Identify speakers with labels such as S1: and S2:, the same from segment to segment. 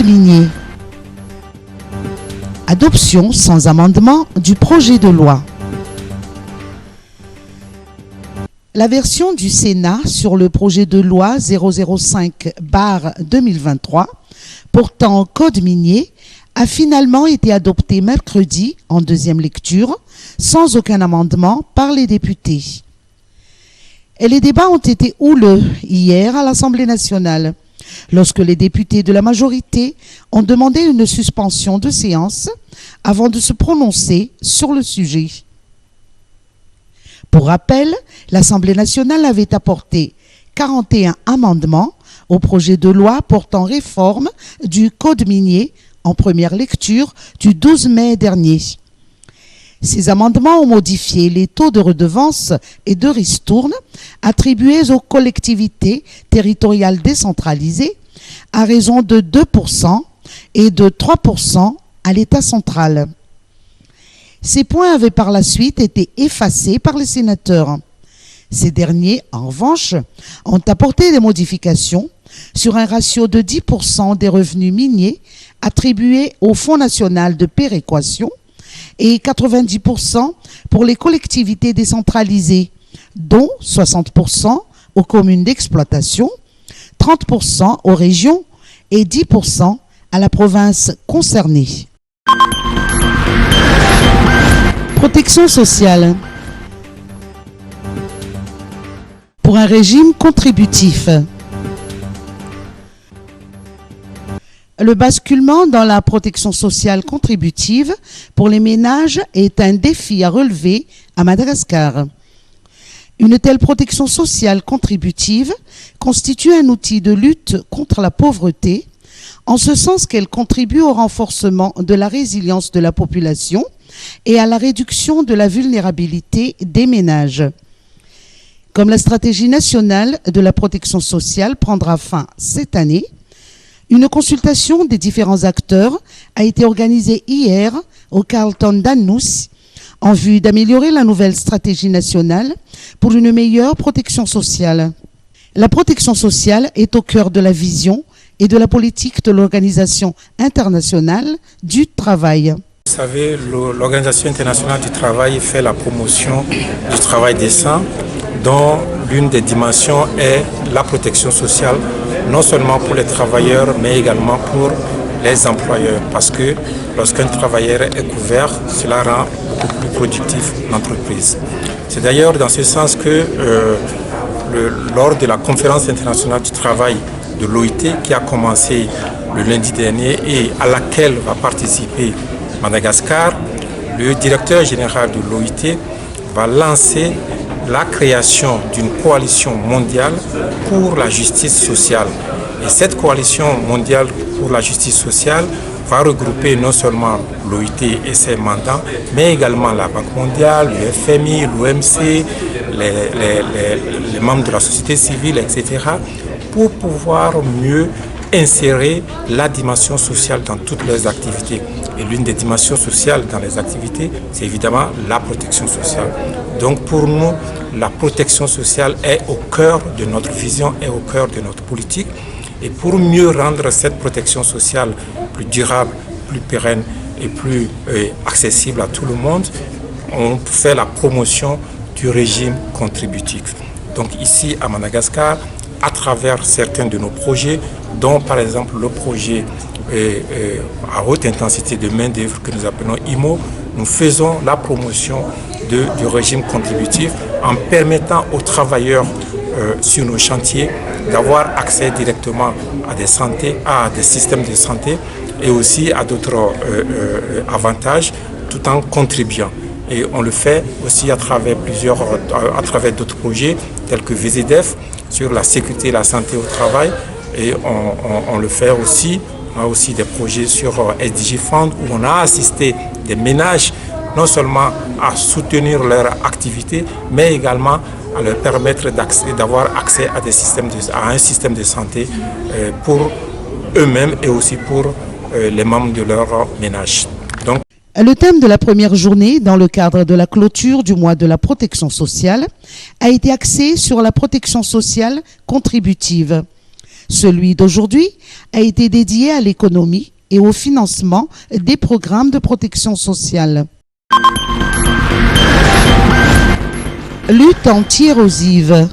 S1: code minier. Adoption sans amendement du projet de loi. La version du Sénat sur le projet de loi 005/2023 portant code minier a finalement été adoptée mercredi en deuxième lecture sans aucun amendement par les députés. Et les débats ont été houleux hier à l'Assemblée nationale, lorsque les députés de la majorité ont demandé une suspension de séance avant de se prononcer sur le sujet. Pour rappel, l'Assemblée nationale avait apporté 41 amendements au projet de loi portant réforme du code minier en première lecture du 12 mai dernier. Ces amendements ont modifié les taux de redevance et de ristourne attribués aux collectivités territoriales décentralisées à raison de 2% et de 3% à l'État central. Ces points avaient par la suite été effacés par les sénateurs. Ces derniers, en revanche, ont apporté des modifications sur un ratio de 10% des revenus miniers attribués au Fonds national de péréquation et 90% pour les collectivités décentralisées, dont 60% aux communes d'exploitation, 30% aux régions et 10% à la province concernée. Protection sociale. Pour un régime contributif. Le basculement dans la protection sociale contributive pour les ménages est un défi à relever à Madagascar. Une telle protection sociale contributive constitue un outil de lutte contre la pauvreté, en ce sens qu'elle contribue au renforcement de la résilience de la population et à la réduction de la vulnérabilité des ménages. Comme la stratégie nationale de la protection sociale prendra fin cette année, une consultation des différents acteurs a été organisée hier au Carlton d'Annous en vue d'améliorer la nouvelle stratégie nationale pour une meilleure protection sociale. La protection sociale est au cœur de la vision et de la politique de l'Organisation internationale du travail.
S2: Vous savez, l'Organisation internationale du travail fait la promotion du travail décent, dont l'une des dimensions est la protection sociale, non seulement pour les travailleurs, mais également pour les employeurs. Parce que lorsqu'un travailleur est couvert, cela rend beaucoup plus productif l'entreprise. C'est d'ailleurs dans ce sens que lors de la conférence internationale du travail de l'OIT, qui a commencé le lundi dernier et à laquelle va participer Madagascar, le directeur général de l'OIT va lancer la création d'une coalition mondiale pour la justice sociale. Et cette coalition mondiale pour la justice sociale va regrouper non seulement l'OIT et ses mandats, mais également la Banque mondiale, le FMI, l'OMC, les membres de la société civile, etc., pour pouvoir mieux insérer la dimension sociale dans toutes les activités. Et l'une des dimensions sociales dans les activités, c'est évidemment la protection sociale. Donc pour nous, la protection sociale est au cœur de notre vision et au cœur de notre politique. Et pour mieux rendre cette protection sociale plus durable, plus pérenne et plus accessible à tout le monde, on fait la promotion du régime contributif. Donc ici à Madagascar, à travers certains de nos projets, dont par exemple le projet à haute intensité de main-d'œuvre que nous appelons IMO, nous faisons la promotion du régime contributif en permettant aux travailleurs sur nos chantiers d'avoir accès directement à des systèmes de santé et aussi à d'autres avantages tout en contribuant. Et on le fait aussi à travers d'autres projets tels que VZDF sur la sécurité et la santé au travail. Et on le fait aussi, on a aussi des projets sur SDG Fund où on a assisté des ménages non seulement à soutenir leur activité, mais également à leur permettre d'avoir accès à un système de santé pour eux-mêmes et aussi pour les membres de leur ménage. Donc,
S1: le thème de la première journée, dans le cadre de la clôture du mois de la protection sociale, a été axé sur la protection sociale contributive. Celui d'aujourd'hui a été dédié à l'économie et au financement des programmes de protection sociale. Lutte anti-érosive.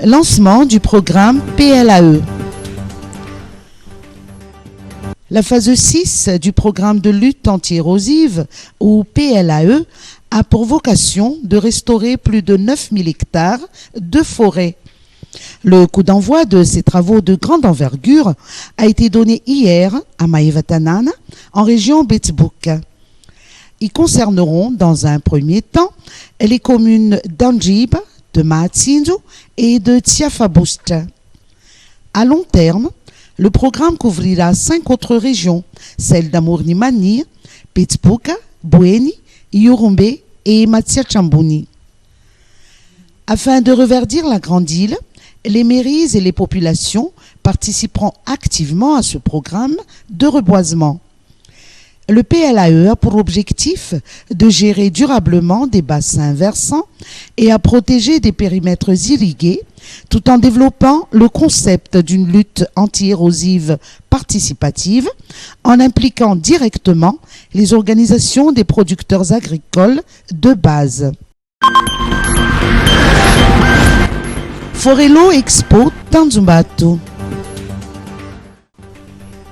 S1: Lancement du programme PLAE. La phase 6 du programme de lutte anti-érosive, ou PLAE, a pour vocation de restaurer plus de 9000 hectares de forêts. Le coup d'envoi de ces travaux de grande envergure a été donné hier à Maïvatanan, en région Betbouka. Ils concerneront dans un premier temps les communes d'Anjib, de Maatsindu et de Tiafabousta. À long terme, le programme couvrira 5 autres régions, celles d'Amournimani, Betbouka, Boueni, Yurumbe et Matiachambuni. Afin de reverdir la grande île, les mairies et les populations participeront activement à ce programme de reboisement. Le PLAE a pour objectif de gérer durablement des bassins versants et à protéger des périmètres irrigués, tout en développant le concept d'une lutte anti-érosive participative en impliquant directement les organisations des producteurs agricoles de base. Forelo Expo Tanzumbato.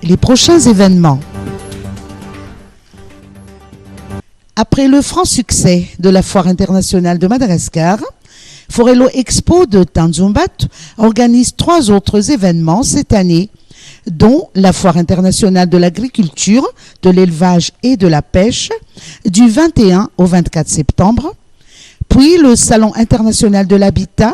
S1: Les prochains événements. Après le franc succès de la Foire internationale de Madagascar, Forelo Expo de Tanzumbato organise 3 autres événements cette année, dont la Foire internationale de l'agriculture, de l'élevage et de la pêche du 21 au 24 septembre, puis le Salon international de l'habitat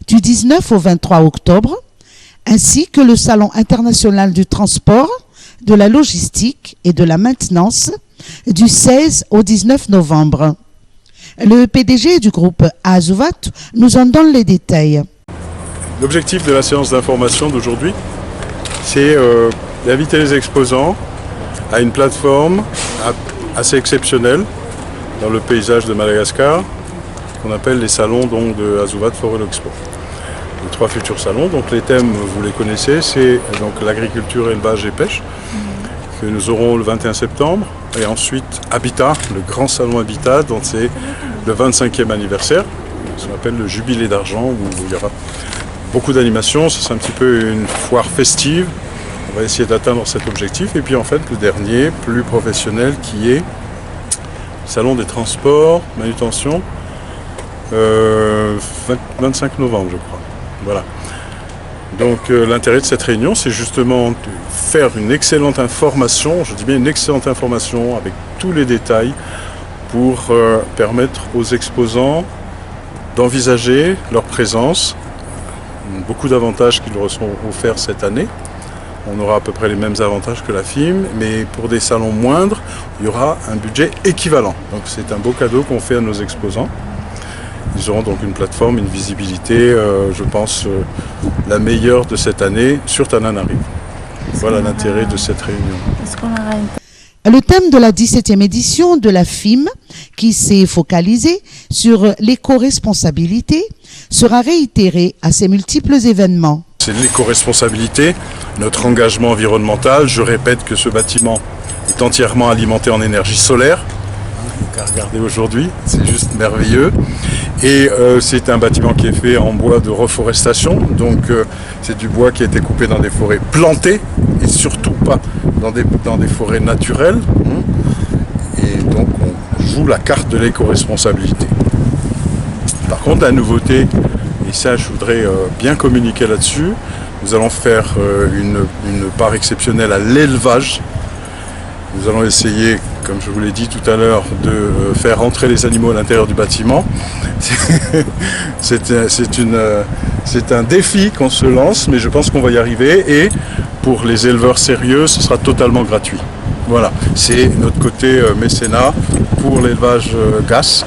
S1: du 19 au 23 octobre, ainsi que le Salon international du transport, de la logistique et de la maintenance du 16 au 19 novembre. Le PDG du groupe Azuvat nous en donne les détails.
S3: L'objectif de la séance d'information d'aujourd'hui, c'est d'inviter les exposants à une plateforme assez exceptionnelle dans le paysage de Madagascar, qu'on appelle les salons donc, de Azuvat Forelo Expo. Les 3 futurs salons, donc les thèmes, vous les connaissez, c'est donc l'agriculture, élevage et pêche, que nous aurons le 21 septembre, et ensuite Habitat, le grand salon Habitat, dont c'est le 25e anniversaire, ce qu'on appelle le jubilé d'argent, où il y aura beaucoup d'animations, c'est un petit peu une foire festive, on va essayer d'atteindre cet objectif, et puis en fait le dernier, plus professionnel, qui est le salon des transports, manutention, 25 novembre je crois. Voilà. Donc l'intérêt de cette réunion, c'est justement de faire une excellente information, je dis bien une excellente information avec tous les détails pour permettre aux exposants d'envisager leur présence. Beaucoup d'avantages qui leur sont offerts cette année. On aura à peu près les mêmes avantages que la FIM, mais pour des salons moindres, il y aura un budget équivalent. Donc c'est un beau cadeau qu'on fait à nos exposants. Ils auront donc une plateforme, une visibilité, je pense, la meilleure de cette année sur Tananarive. Voilà l'intérêt de cette réunion.
S1: Le thème de la 17e édition de la FIM, qui s'est focalisé sur l'éco-responsabilité, sera réitéré à ces multiples événements.
S3: C'est l'éco-responsabilité, notre engagement environnemental. Je répète que ce bâtiment est entièrement alimenté en énergie solaire. Qu'à regarder aujourd'hui, c'est juste merveilleux. Et c'est un bâtiment qui est fait en bois de reforestation, donc c'est du bois qui a été coupé dans des forêts plantées et surtout pas dans des forêts naturelles. Et donc on joue la carte de l'éco-responsabilité. Par contre, la nouveauté, et ça je voudrais bien communiquer là-dessus, nous allons faire une part exceptionnelle à l'élevage. Nous allons essayer, comme je vous l'ai dit tout à l'heure, de faire rentrer les animaux à l'intérieur du bâtiment. C'est un défi qu'on se lance, mais je pense qu'on va y arriver. Et pour les éleveurs sérieux, ce sera totalement gratuit. Voilà, c'est notre côté mécénat pour l'élevage GAS.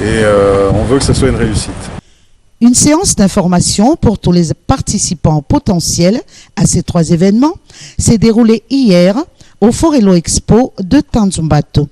S3: Et on veut que ça soit une réussite.
S1: Une séance d'information pour tous les participants potentiels à ces 3 événements s'est déroulée hier au Forelo Expo de Tanzumbato.